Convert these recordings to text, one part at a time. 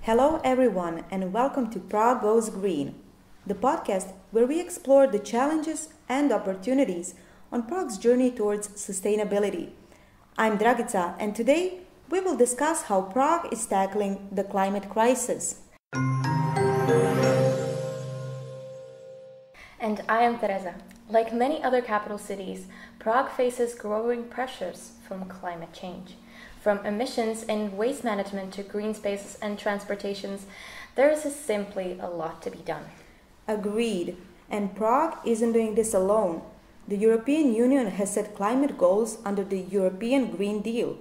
Hello everyone and welcome to Prague Goes Green, the podcast where we explore the challenges and opportunities on Prague's journey towards sustainability. I'm Dragica and today we will discuss how Prague is tackling the climate crisis. And I am Teresa. Like many other capital cities, Prague faces growing pressures from climate change. From emissions and waste management to green spaces and transportations, there is simply a lot to be done. Agreed. And Prague isn't doing this alone. The European Union has set climate goals under the European Green Deal,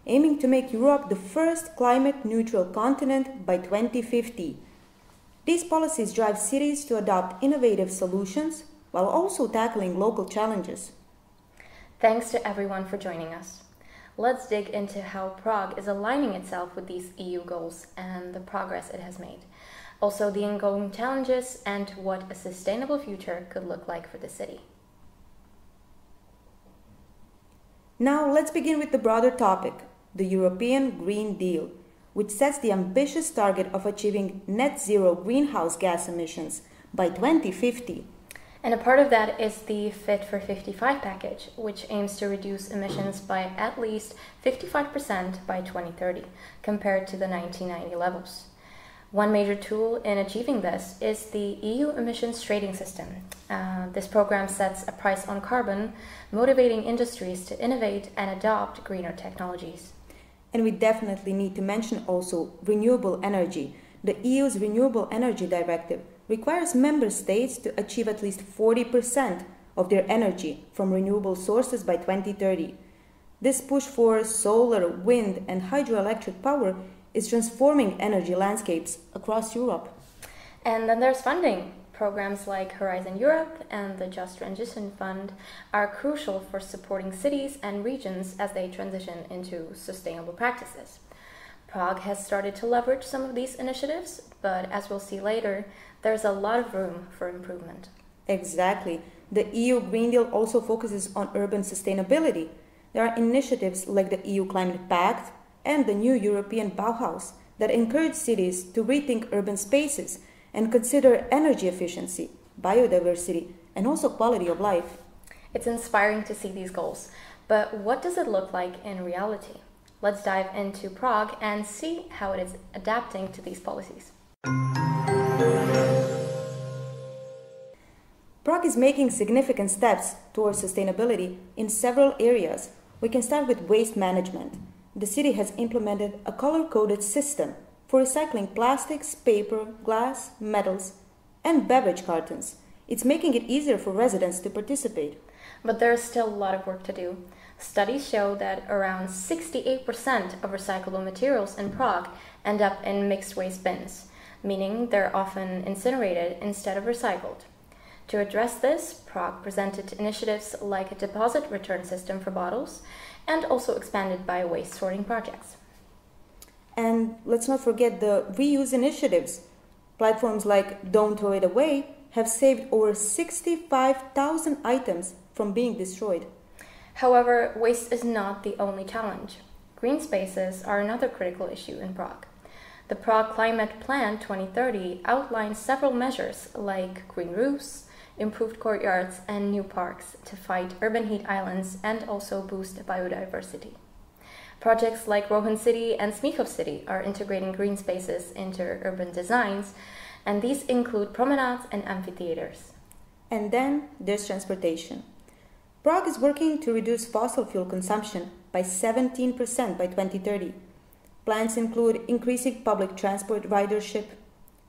aiming to make Europe the first climate-neutral continent by 2050. These policies drive cities to adopt innovative solutions while also tackling local challenges. Thanks to everyone for joining us. Let's dig into how Prague is aligning itself with these EU goals and the progress it has made. Also, the ongoing challenges and what a sustainable future could look like for the city. Now, let's begin with the broader topic, the European Green Deal, which sets the ambitious target of achieving net zero greenhouse gas emissions by 2050. And a part of that is the Fit for 55 package, which aims to reduce emissions by at least 55% by 2030, compared to the 1990 levels. One major tool in achieving this is the EU emissions trading system. This program sets a price on carbon, motivating industries to innovate and adopt greener technologies. And we definitely need to mention also renewable energy. The EU's Renewable Energy Directive requires member states to achieve at least 40% of their energy from renewable sources by 2030. This push for solar, wind and hydroelectric power is transforming energy landscapes across Europe. And then there's funding. Programs like Horizon Europe and the Just Transition Fund are crucial for supporting cities and regions as they transition into sustainable practices. Prague has started to leverage some of these initiatives, but as we'll see later, there's a lot of room for improvement. Exactly. The EU Green Deal also focuses on urban sustainability. There are initiatives like the EU Climate Pact and the new European Bauhaus that encourage cities to rethink urban spaces and consider energy efficiency, biodiversity, and also quality of life. It's inspiring to see these goals, but what does it look like in reality? Let's dive into Prague and see how it is adapting to these policies. Prague is making significant steps towards sustainability in several areas. We can start with waste management. The city has implemented a color-coded system for recycling plastics, paper, glass, metals, and beverage cartons. It's making it easier for residents to participate. But there is still a lot of work to do. Studies show that around 68% of recyclable materials in Prague end up in mixed waste bins, meaning they're often incinerated instead of recycled. To address this, Prague presented initiatives like a deposit return system for bottles and also expanded biowaste sorting projects. And let's not forget the reuse initiatives. Platforms like Don't Throw It Away have saved over 65,000 items from being destroyed. However, waste is not the only challenge. Green spaces are another critical issue in Prague. The Prague Climate Plan 2030 outlines several measures like green roofs, improved courtyards, and new parks to fight urban heat islands and also boost biodiversity. Projects like Rohan City and Smíchov City are integrating green spaces into urban designs, and these include promenades and amphitheaters. And then there's transportation. Prague is working to reduce fossil fuel consumption by 17% by 2030. Plans include increasing public transport ridership,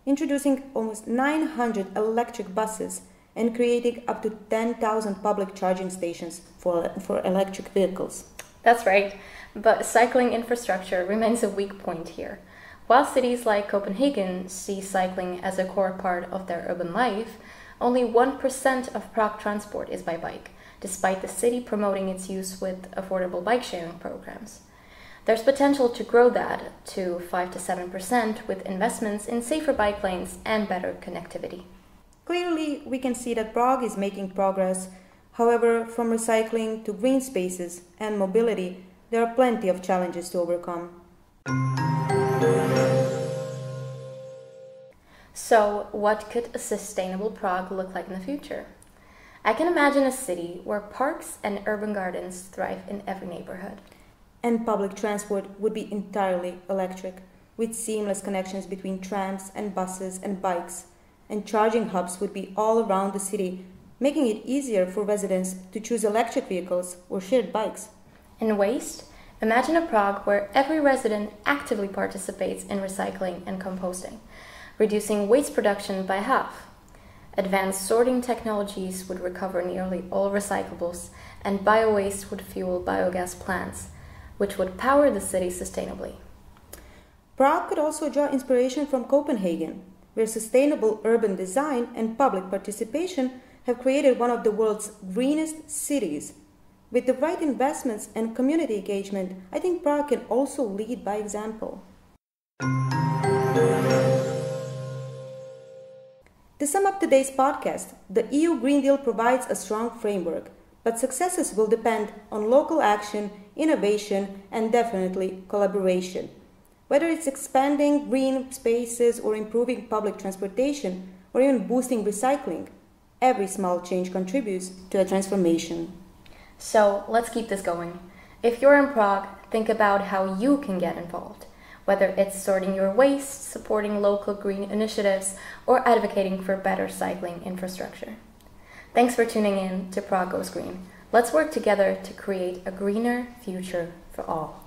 introducing almost 900 electric buses, and creating up to 10,000 public charging stations for electric vehicles. That's right, but cycling infrastructure remains a weak point here. While cities like Copenhagen see cycling as a core part of their urban life, only 1% of Prague transport is by bike, despite the city promoting its use with affordable bike-sharing programs. There's potential to grow that to 5 to 7% with investments in safer bike lanes and better connectivity. Clearly, we can see that Prague is making progress. However, from recycling to green spaces and mobility, there are plenty of challenges to overcome. So, what could a sustainable Prague look like in the future? I can imagine a city where parks and urban gardens thrive in every neighborhood. And public transport would be entirely electric, with seamless connections between trams and buses and bikes. And charging hubs would be all around the city, making it easier for residents to choose electric vehicles or shared bikes. In waste, imagine a Prague where every resident actively participates in recycling and composting, reducing waste production by half. Advanced sorting technologies would recover nearly all recyclables, and biowaste would fuel biogas plants, which would power the city sustainably. Prague could also draw inspiration from Copenhagen, where sustainable urban design and public participation have created one of the world's greenest cities. With the right investments and community engagement, I think Prague can also lead by example. To sum up today's podcast, the EU Green Deal provides a strong framework, but successes will depend on local action, innovation, and definitely collaboration. Whether it's expanding green spaces or improving public transportation or even boosting recycling, every small change contributes to a transformation. So let's keep this going. If you're in Prague, think about how you can get involved, whether it's sorting your waste, supporting local green initiatives, or advocating for better cycling infrastructure. Thanks for tuning in to Prague Goes Green. Let's work together to create a greener future for all.